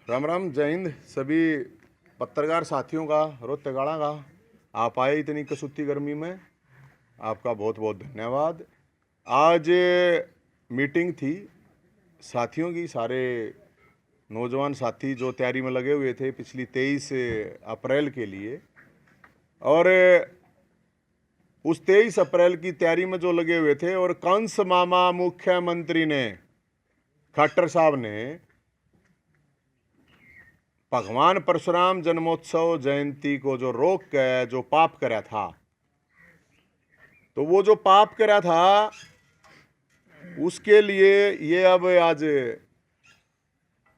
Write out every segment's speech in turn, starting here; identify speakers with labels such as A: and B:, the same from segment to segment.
A: राम राम, जय हिंद सभी पत्रकार साथियों का, रोहतेगाड़ा का। आप आए इतनी कसूती गर्मी में, आपका बहुत बहुत धन्यवाद। आज मीटिंग थी साथियों की, सारे नौजवान साथी जो तैयारी में लगे हुए थे पिछली 23 अप्रैल के लिए। और उस 23 अप्रैल की तैयारी में जो लगे हुए थे, और कंस मामा मुख्यमंत्री ने, खट्टर साहब ने भगवान परशुराम जन्मोत्सव जयंती को जो रोक के जो पाप करा था, तो वो जो पाप करा था उसके लिए ये अब आज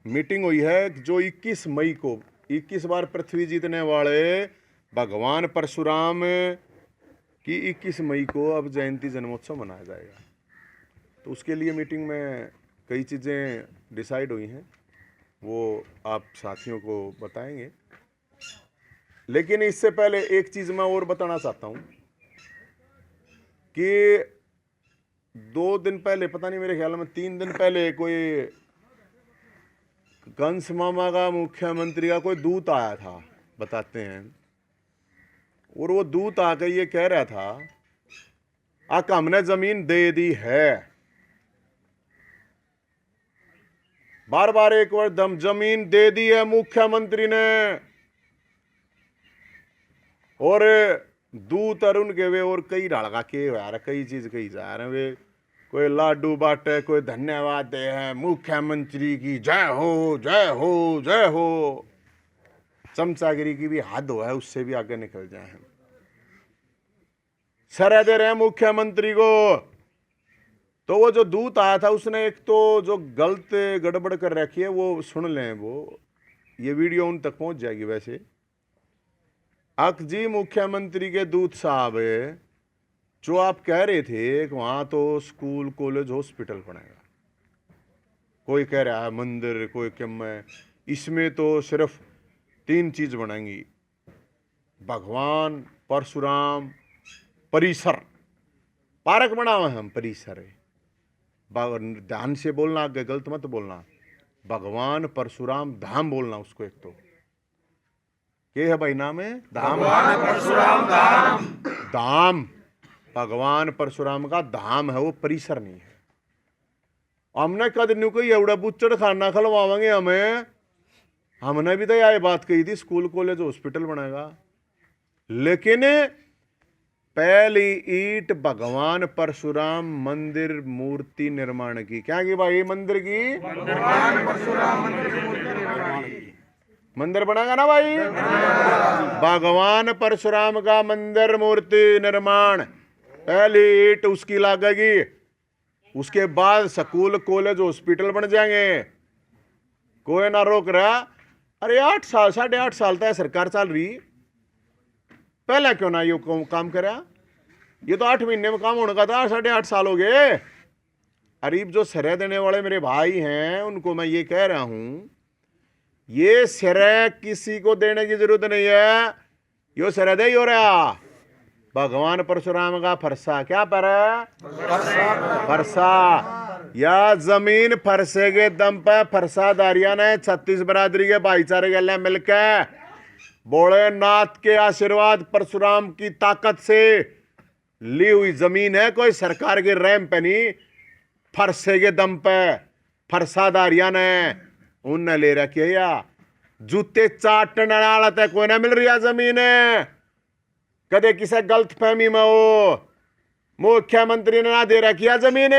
A: मीटिंग हुई है। जो 21 मई को 21 बार पृथ्वी जीतने वाले भगवान परशुराम की 21 मई को अब जयंती जन्मोत्सव मनाया जाएगा। तो उसके लिए मीटिंग में कई चीज़ें डिसाइड हुई हैं, वो आप साथियों को बताएंगे। लेकिन इससे पहले एक चीज़ मैं और बताना चाहता हूँ कि 2 दिन पहले, पता नहीं, मेरे ख्याल में 3 दिन पहले कोई कंस मामा का मुख्यमंत्री का कोई दूत आया था, बताते हैं। और वो दूत आकर ये कह रहा था आका हमने जमीन दे दी है, बार बार एक बार दम जमीन दे दी है मुख्यमंत्री ने। और दूत अरुण के वे और कई ढालका के यार कई चीज कही जा रहे, वे कोई लाडू बाटे, कोई धन्यवाद दे है मुख्यमंत्री की, जय हो जय हो जय हो। चमचागिरी की भी हद हो है, उससे भी आगे निकल जाए हम। सर दे रहे हैं मुख्यमंत्री को। तो वो जो दूत आया था उसने एक तो जो गलत गड़बड़ कर रखी है वो सुन लें, वो ये वीडियो उन तक पहुंच जाएगी। वैसे जी मुख्यमंत्री के दूत साहब, जो आप कह रहे थे कि वहां तो स्कूल कॉलेज हॉस्पिटल बनेगा, कोई कह रहा है मंदिर, कोई कम है, इसमें तो सिर्फ 3 चीज बनेंगी, भगवान परशुराम परिसर, पार्क बना हुआ है हम, परिसर है। ध्यान से बोलना, आगे गलत मत बोलना, भगवान परशुराम धाम बोलना उसको। एक तो क्या है भाई नाम है?
B: भगवान परशुराम धाम।
A: धाम, भगवान परशुराम का धाम है वो, परिसर नहीं है। हमने कद न्यू कोई एवड़ा बुच्चड़ खाना खलवाएंगे हमें। हमने भी तो यह बात कही थी स्कूल कॉलेज हॉस्पिटल बनेगा, लेकिन पहली ईट भगवान परशुराम मंदिर मूर्ति निर्माण की। क्या की भाई? मंदिर की,
B: भगवान परशुराम मंदिर की मूर्ति निर्माण की।
A: मंदिर बनेगा ना भाई? भगवान परशुराम का मंदिर मूर्ति निर्माण, पहली ईट उसकी लगेगी। उसके बाद स्कूल कॉलेज हॉस्पिटल बन जाएंगे, कोई ना रोक रहा। अरे 8 साल 8.5 साल तक सरकार चल रही, पहले क्यों ना ये काम करा? ये तो 8 महीने में काम होने का था, 8.5 साल हो गए। अरीब जो सरह देने वाले मेरे भाई हैं उनको मैं ये कह रहा हूं, ये सरह किसी को देने की जरूरत नहीं है, यो सरह दे ही हो रहा भगवान परशुराम का फरसा। क्या पर है? फरसा। या जमीन फरसे के दम पे फरसादारिया ने 36 बरादरी के भाईचारे के लिए मिलकर भोलेनाथ के आशीर्वाद, परशुराम की ताकत से ली हुई जमीन है, कोई सरकार के रैम पे नहीं, फरसे के दम पे फरसादारिया ने उनने ले रखी है। या जूते चाटने वाला तक कोई ना मिल रही है जमीन, कदे किसी गलत फहमी में हो। मुख्यमंत्री ने ना दे रखी है जमीन,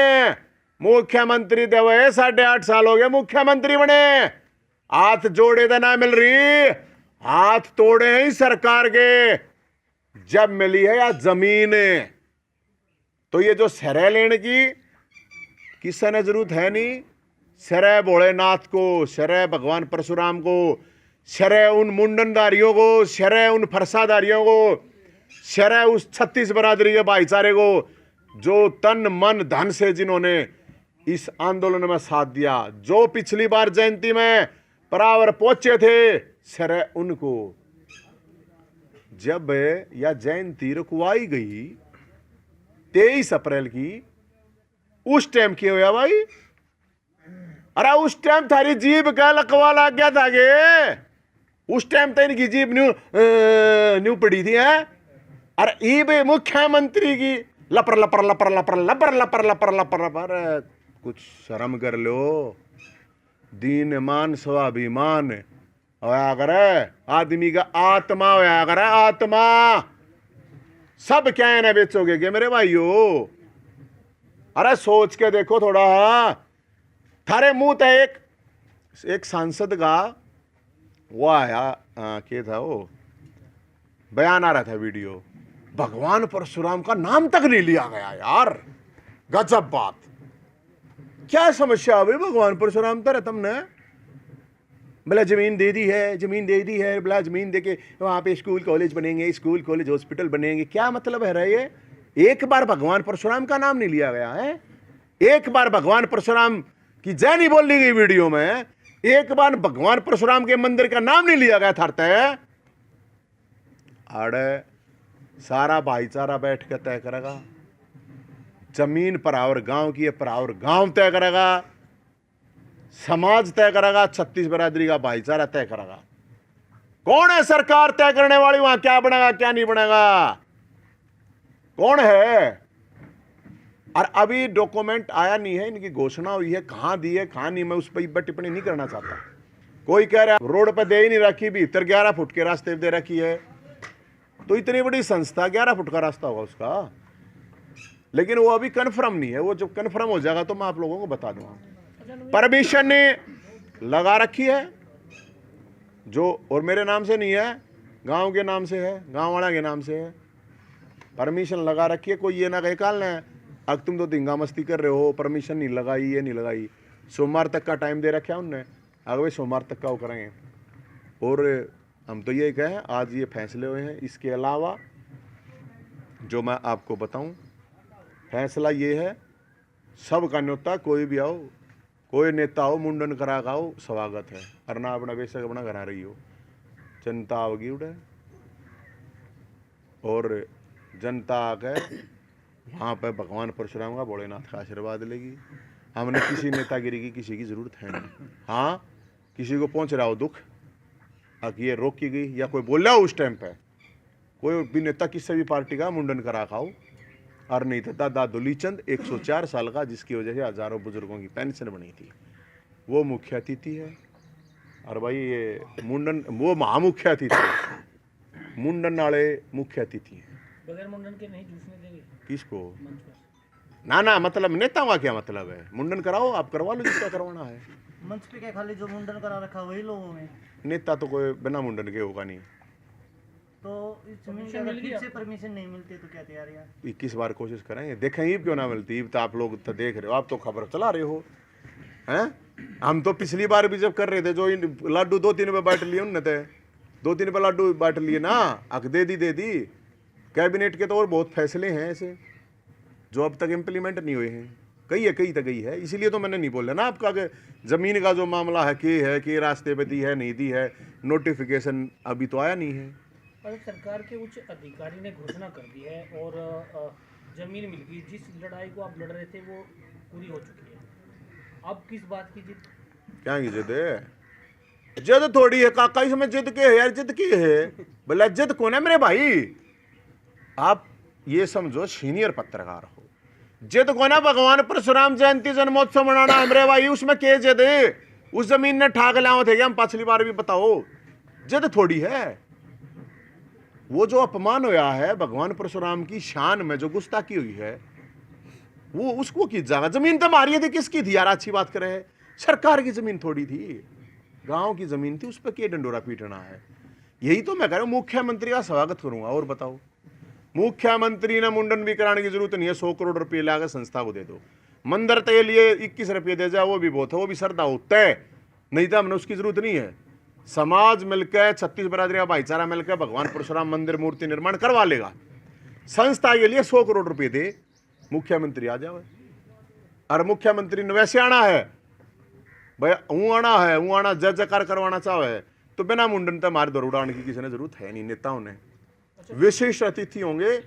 A: मुख्यमंत्री देवे 8.5 साल हो गए मुख्यमंत्री बने, हाथ जोड़े तो ना मिल रही, हाथ तोड़े हैं सरकार के जब मिली है या जमीन। तो ये जो सरह लेने की किसी ने जरूरत है नहीं, सरह भोलेनाथ को, सरह भगवान परशुराम को, सरह उन मुंडनदारियों को, सरह उन फरसादारियों को, सरह उस 36 बरादरी के भाईचारे को जो तन मन धन से जिन्होंने इस आंदोलन में साथ दिया, जो पिछली बार जयंती में बराबर पहुंचे थे, सरह उनको। जब यह जयंती रुकवाई गई 23 अप्रैल की, उस टाइम क्या हुआ भाई? अरे उस टाइम थारी जीभ का लकवा लग गया था गे, उस टाइम तो इनकी जीभ न्यू पड़ी थी है। अरे ईब मुख्यमंत्री की लपर लपर लपर लपर लपर लपर लपर लपर लपर, कुछ शर्म कर लो। दीन मान स्वाभिमान होया करे, आदमी का आत्मा होया करे, आत्मा। सब क्या है ना बेचोगे क्या मेरे भाइयों? अरे सोच के देखो थोड़ा। थारे मुंह तो एक सांसद का वो आया, क्या था वो, बयान आ रहा था वीडियो, भगवान परशुराम का नाम तक नहीं लिया गया यार। गजब बात। क्या समस्या हुई भगवान परशुराम तर तुमने? बोला जमीन दे दी है, जमीन दे दी है, बोला जमीन दे के वहां पे स्कूल कॉलेज बनेंगे, स्कूल कॉलेज हॉस्पिटल बनेंगे। क्या मतलब है रहा ये? एक बार भगवान परशुराम का नाम नहीं लिया गया है। एक बार भगवान परशुराम की जय नहीं बोल ली गई वीडियो में। एक बार भगवान परशुराम के मंदिर का नाम नहीं लिया गया था। अरे सारा भाईचारा बैठ के तय करेगा। जमीन परावर गांव की है, परावर गांव तय करेगा, समाज तय करेगा, छत्तीस बरादरी का भाईचारा तय करेगा। कौन है सरकार तय करने वाली? वहां क्या बनेगा क्या नहीं बनेगा, कौन है? और अभी डॉक्यूमेंट आया नहीं है, इनकी घोषणा हुई है, कहां दी है कहां नहीं, मैं उस पर टिप्पणी नहीं करना चाहता। कोई कह रहा है रोड पर दे ही नहीं रखी, भीतर 11 फुट के रास्ते दे रखी है। तो इतनी बड़ी संस्था 11 फुट का रास्ता होगा उसका, लेकिन वो अभी कन्फर्म नहीं है। वो जब कन्फर्म हो जाएगा तो मैं आप लोगों को बता दूंगा। परमिशन ने लगा रखी है जो, और मेरे नाम से नहीं है, गांव के नाम से है, गांव वाला के नाम से है। परमिशन लगा रखी है। कोई ये ना कहे काल ने अब तुम तो धिंगा मस्ती कर रहे हो, परमिशन नहीं लगाई, ये नहीं लगाई। सोमवार तक का टाइम दे रखा है उनने, अगर भाई सोमवार तक का वो करेंगे। और हम तो ये कहें आज ये फैसले हुए हैं। इसके अलावा जो मैं आपको बताऊं, फैसला ये है, सबका न्योता, कोई भी आओ, कोई नेता हो, मुंडन करा का हो, स्वागत है। अरना अपना बेशक अपना करा रही हो, जनता आवगी उड़े, और जनता आके वहाँ पर भगवान परशुराम का भोलेनाथ का आशीर्वाद लेगी। हमने किसी नेतागिरी की किसी की जरूरत है नहीं। हाँ, किसी को पहुँच रहा हो दुख, अगर ये रोक की गई या कोई बोल रहा हो उस टाइम पे, कोई भी नेता किसी भी पार्टी का मुंडन करा खाओ। और नहीं तो दादा दुलीचंद 104 साल का, जिसकी वजह से हजारों बुजुर्गों की पेंशन बनी थी, वो मुख्य अतिथि है। और भाई ये मुंडन वो महामुख्य अतिथि, मुंडन वाले मुख्य अतिथि हैं।
C: बगैर मुंडन के नहीं जूसने देंगे
A: किसको?
C: मंच पर।
A: ना ना, मतलब नेताओं का क्या मतलब है? मुंडन कराओ, आप करवा लो जिसका करवाना है।
C: मंच पे क्या खाली जो मुंडन करा रखा वही लोगों में?
A: नेता तो कोई बिना मुंडन के होगा नहीं।
C: तो इस जमीन की अगर फिर से परमिशन नहीं मिलती तो क्या तैयारी है?
A: 21 बार कोशिश करेंगे, देखें ईब क्यों ना मिलती। ईब तो आप लोग तो देख रहे हो, आप तो खबर चला रहे हो हैं। हम तो पिछली बार भी जब कर रहे थे, जो लाडू 2-3 पे बांट लिए उनने, थे 2-3 पे लाडू बांट लिए ना, अक दे दी। कैबिनेट के तो और बहुत फैसले हैं ऐसे जो अब तक इम्प्लीमेंट नहीं हुए हैं। कई तक गई है। इसीलिए तो मैंने नहीं बोला ना आपका कि जमीन का जो मामला है कि रास्ते पे दी है नहीं दी है, नोटिफिकेशन अभी तो आया नहीं है।
C: और सरकार के उच्च अधिकारी ने घोषणा कर दी है और जमीन मिल गई। जिस लड़ाई को आप लड़ रहे थे वो पूरी हो चुकी है। अब किस बात की जिद?
A: क्या की जिद है? जिद थोड़ी है काका, इसमें जिद के है यार, जिद की है बोला। जिद कौन है मेरे भाई? आप ये समझो सीनियर पत्रकार हो, जिद कौन है? भगवान परशुराम जयंती जन्मोत्सव मनाना है मेरे भाई, उसमें क्या जिद है? उस जमीन ने ठाक लाओ थे हम पिछली बार भी, बताओ जिद थोड़ी है। वो जो अपमान होया है भगवान परशुराम की शान में, जो गुस्ताखी हुई है, वो उसको की जाएगा। जमीन तो हमारी थी, किसकी थी यार? अच्छी बात करे, सरकार की जमीन थोड़ी थी, गांव की जमीन थी, उस पर क्या डंडोरा पीटना है? यही तो मैं कह रहा हूं, मुख्यमंत्री का स्वागत करूंगा। और बताओ, मुख्यमंत्री ने मुंडन भी कराने की जरूरत नहीं है, 100 करोड़ रुपये लाकर संस्था को दे दो। मंदिर के लिए 21 रुपये दे जाए, वो भी बहुत है, वो भी श्रद्धा होता है, नहीं तो हमने उसकी जरूरत नहीं है। समाज मिलकर, 36 बरादरी का भाईचारा मिलकर भगवान परशुराम मंदिर मूर्ति निर्माण करवा लेगा। संस्था के लिए 100 करोड़ रुपये दे, मुख्यमंत्री आ जाए। और मुख्यमंत्री ने वैसे आना है भाई, ऊँ आना जय जयकार करवाना चाहे तो बिना मुंडन तो हमारे दौड़ उड़ाने की किसी ने जरूरत है नहीं। नेताओं ने विशिष्ट अतिथि होंगे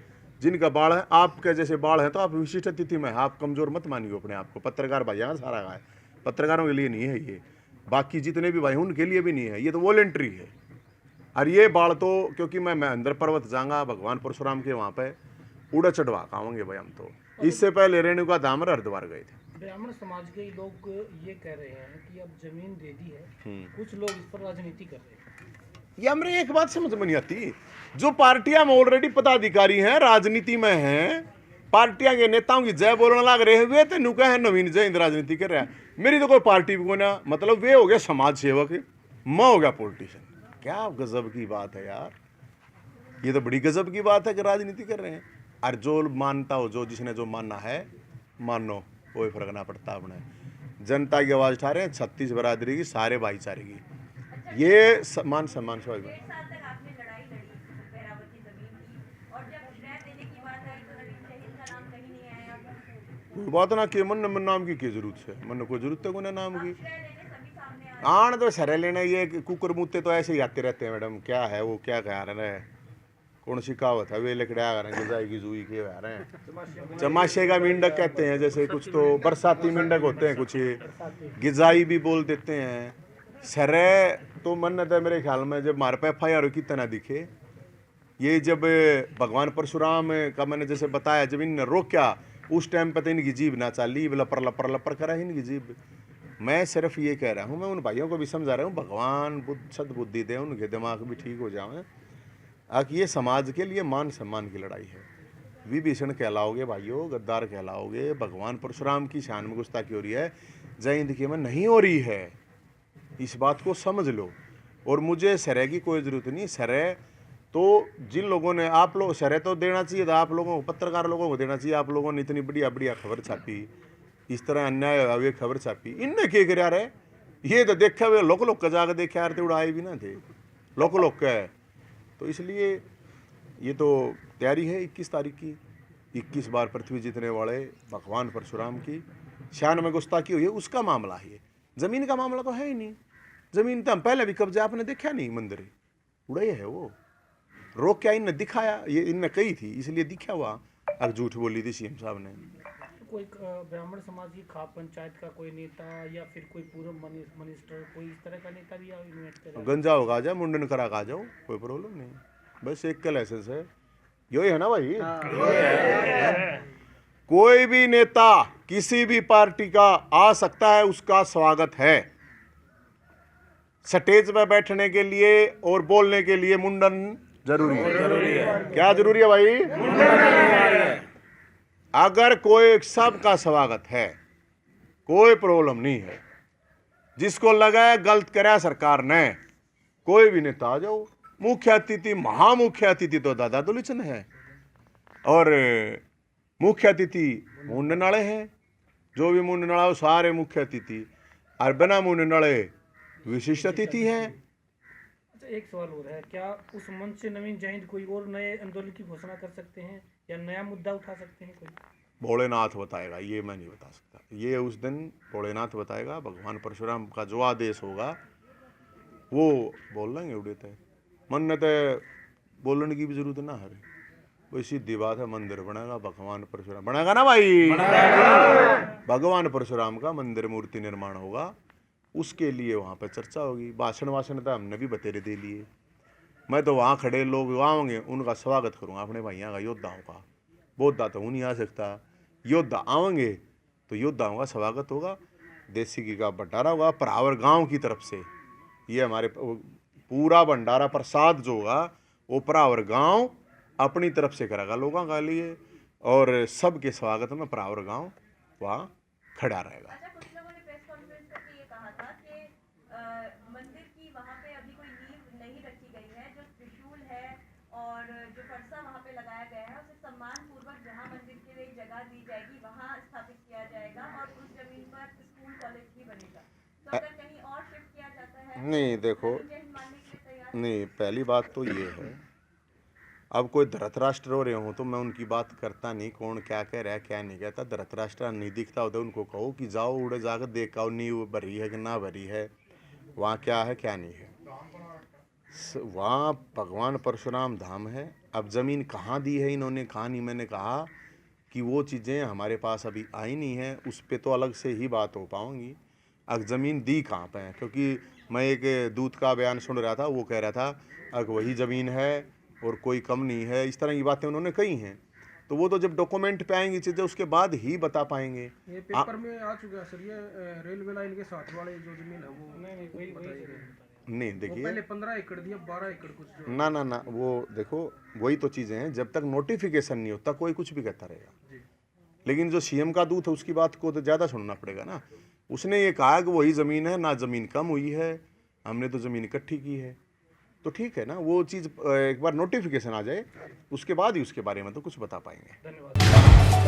A: जिनका बाढ़ है, आपके जैसे बाढ़ है तो आप विशिष्ट अतिथि में, आप कमजोर मत मानिए अपने आप को। पत्रकार भाइयों का सारा है, पत्रकारों के लिए नहीं है ये, बाकी जितने भी भाई उनके लिए भी नहीं है, ये तो वॉलेंट्री है। और ये बाढ़ तो क्योंकि मैं अंदर पर्वत जाऊंगा भगवान परशुराम के वहाँ पे उड़ा चढ़वा खाओगे भाई हम तो। इससे पहले रेणुका धाम हरिद्वार गए थे।
C: ब्राह्मण समाज के लोग ये कह रहे हैं कि अब जमीन दे दी है, कुछ लोग इस पर राजनीति कर रहे हैं।
A: ये हमरे एक बात समझ में नहीं आती, जो पार्टियां में ऑलरेडी पदाधिकारी हैं, राजनीति में हैं, पार्टियां के नेताओं की जय बोलने लग रहे हुए थे, नुका है नवीन जयंत राजनीति कर रहा है। मेरी तो कोई पार्टी भी को ना, मतलब वे हो गया समाज सेवक, मैं हो गया पॉलिटिशियन। क्या गजब की बात है यार, ये तो बड़ी गजब की बात है कि राजनीति कर रहे हैं। और जो मानता हो, जो जिसने जो मानना है मानो, कोई फर्क ना पड़ता अपने। जनता की आवाज उठा रहे हैं, 36 बरादरी की, सारे भाईचारे की, ये मान सम्मान स्वाभाविक।
D: 1.5 साल तक आपने लड़ाई लड़ी बहरावती जमीन की, और जब न्याय देने की बात आई तो नवीन जयहिंद का नाम कहीं नहीं आया।
A: कोई बात ना कि मन नाम की जरूरत है, मन कोई जरूरत है कोई नाम की।
D: श्रेय लेने सभी सामने आ
A: आन तो सरे लेना, ये कुकर मुत्ते तो ऐसे ही आते रहते हैं मैडम, क्या है वो, क्या कह रहे हैं, कौन सी कहावत है, वे लकड़ा आ रहे हैं जाएगी जुई के आ रहे हैं, चमाशे का मेंढक कहते हैं, जैसे कुछ तो बरसाती मेंढक होते हैं, कुछ गिजाई भी बोल देते हैं। सरे तो मन था मेरे ख्याल में, जब मार पे FIR की तना दिखे, ये जब भगवान परशुराम का मैंने जैसे बताया, जब इनने रोका उस टाइम पे तो इनकी जीभ ना चाली, लपर लपर लपर करा इनकी जीभ। मैं सिर्फ ये कह रहा हूँ, मैं उन भाइयों को भी समझा रहा हूँ, भगवान सद्बुद्धि दे, उनके दिमाग भी ठीक हो जाए। आखिर ये समाज के लिए मान सम्मान की लड़ाई है। विभीषण कहलाओगे भाइयों, गद्दार कहलाओगे, भगवान परशुराम की शान में गुस्ताखी हो रही है, जयंत की में नहीं हो रही है, इस बात को समझ लो। और मुझे सरे की कोई ज़रूरत नहीं, सरे तो जिन लोगों ने, आप लोग सरे तो देना चाहिए था, आप लोगों को, पत्रकार लोगों को देना चाहिए। आप लोगों ने इतनी बढ़िया बढ़िया खबर छापी, इस तरह अन्याय हुए खबर छापी, इनने क्या कर रहे, ये तो देखा हुए लोक लोग का जाकर देखे यार, तो उड़ाए भी ना थे लोक लोग का है। तो इसलिए ये तो तैयारी है 21 तारीख की, 21 बार पृथ्वी जीतने वाले भगवान परशुराम की शान में गुस्ताखी हुई है, उसका मामला है। जमीन का मामला तो है ही नहीं, जमीन तो हम पहले भी कब्जा आपने देखा नहीं, मंदिर उड़े है वो, रोक क्या इनने दिखाया, ये इनने कही थी इसलिए दिखा हुआ, अब झूठ बोली थी CM साहब ने।
C: कोई ब्राह्मण समाज की खाप पंचायत का कोई नेता या फिर कोई पूर्व मिनिस्टर, कोई इस तरह का नेता भी इन्वाइट करें?
A: गंजा होगा, आ जाओ, मुंडन करा आ जाओ, कोई प्रॉब्लम नहीं, बस एक का लाइसेंस है, यही है ना भाई। कोई भी नेता किसी भी पार्टी का आ सकता है, उसका स्वागत है। स्टेज पर बैठने के लिए और बोलने के लिए मुंडन जरूरी है। क्या जरूरी है भाई? अगर कोई, सबका स्वागत है, कोई प्रॉब्लम नहीं है। जिसको लगा है गलत करा सरकार ने, कोई भी नेता आ जाओ। मुख्य अतिथि, महामुख्य अतिथि तो दादा दुलिचन है, और मुख्य अतिथि मुंडन वाले हैं, जो भी मुंडन वाला हो सारे मुख्य अतिथि, और बिना मुंडन वाले विशिष्ट अतिथि हैं।
C: अच्छा, एक सवाल और है, क्या उस मंच से नवीन जयंत कोई और नए आंदोलन की घोषणा कर सकते हैं या नया मुद्दा उठा सकते हैं? कोई
A: भोलेनाथ बताएगा, ये मैं नहीं बता सकता, ये उस दिन भोलेनाथ बताएगा। भगवान परशुराम का जो आदेश होगा वो बोल लेंगे उड़ते। मन्नत बोलने की भी जरूरत ना है, वही सीधी बात है, मंदिर बनेगा, भगवान परशुराम बनेगा ना भाई, भगवान परशुराम का मंदिर मूर्ति निर्माण होगा, उसके लिए वहाँ पे चर्चा होगी। भाषण वाषण तो हमने भी बतेरे दे लिए, मैं तो वहाँ खड़े लोग आएंगे उनका स्वागत करूँगा, अपने भाइयों का, योद्धाओं का। बोधा तो नहीं आ सकता, योद्धा आएंगे तो योद्धाओं का स्वागत होगा, देसी घी का भंडारा होगा परावर गांव की तरफ से। ये हमारे पूरा भंडारा प्रसाद जो होगा वो परावर गांव अपनी तरफ से करेगा लोगों के लिए, और सबके स्वागत में परावर गांव वहाँ खड़ा रहेगा।
D: अच्छा, कुछ लोगों ने प्रेस कॉन्फ्रेंस करके ये कहा था कि मंदिर की वहाँ पे अभी कोई नींव नहीं रखी गई है, जो त्रिशूल है और जो फरसा वहाँ पे लगाया गया है उसे सम्मान पूर्वक जहाँ मंदिर के लिए जगह दी जाएगी वहाँ स्थापित किया जाएगा, और उस जमीन पर स्कूल कॉलेज भी बनेगा। तो अगर कहीं और शिफ्ट किया जाता है,
A: नहीं देखो,
D: मानने के लिए तैयार
A: नहीं, पहली बात तो ये है, अब कोई धृतराष्ट्र हो रहे हो तो मैं उनकी बात करता नहीं, कौन क्या कह रहा है क्या नहीं कहता। धृतराष्ट्र नहीं दिखता होता, उनको कहो कि जाओ उड़े जाकर देख आओ नींव भरी है कि ना भरी है, वहाँ क्या है क्या नहीं है। वहाँ भगवान परशुराम धाम है। अब ज़मीन कहाँ दी है इन्होंने, कहाँ नहीं, मैंने कहा कि वो चीज़ें हमारे पास अभी आई नहीं हैं, उस पर तो अलग से ही बात हो पाऊँगी। अब ज़मीन दी कहाँ पे है, क्योंकि मैं एक दूत का बयान सुन रहा था, वो कह रहा था अब वही ज़मीन है और कोई कम नहीं है, इस तरह की बातें उन्होंने कही हैं। तो वो तो जब डॉक्यूमेंट पे आएंगी चीज़ें उसके बाद ही बता पाएंगे।
B: ये पेपर में आ चुका है सर, ये रेलवे लाइन के साथ वाले जो जमीन है वो
C: नहीं वही
B: बताइए।
A: नहीं
B: वो
A: देखिए,
B: पहले 15 एकड़ दिया, 12 एकड़ कुछ जो
A: ना ना ना, वो देखो वही तो चीज़ें हैं, जब तक नोटिफिकेशन नहीं होता कोई कुछ भी कहता रहेगा।
B: जी।
A: लेकिन जो सीएम का दूत है उसकी बात को तो ज़्यादा सुनना पड़ेगा ना। उसने ये कहा कि वही ज़मीन है, ना ज़मीन कम हुई है, हमने तो ज़मीन इकट्ठी की है। तो ठीक है ना, वो चीज़ एक बार नोटिफिकेशन आ जाए उसके बाद ही उसके बारे में तो कुछ बता पाएंगे।
C: धन्यवाद।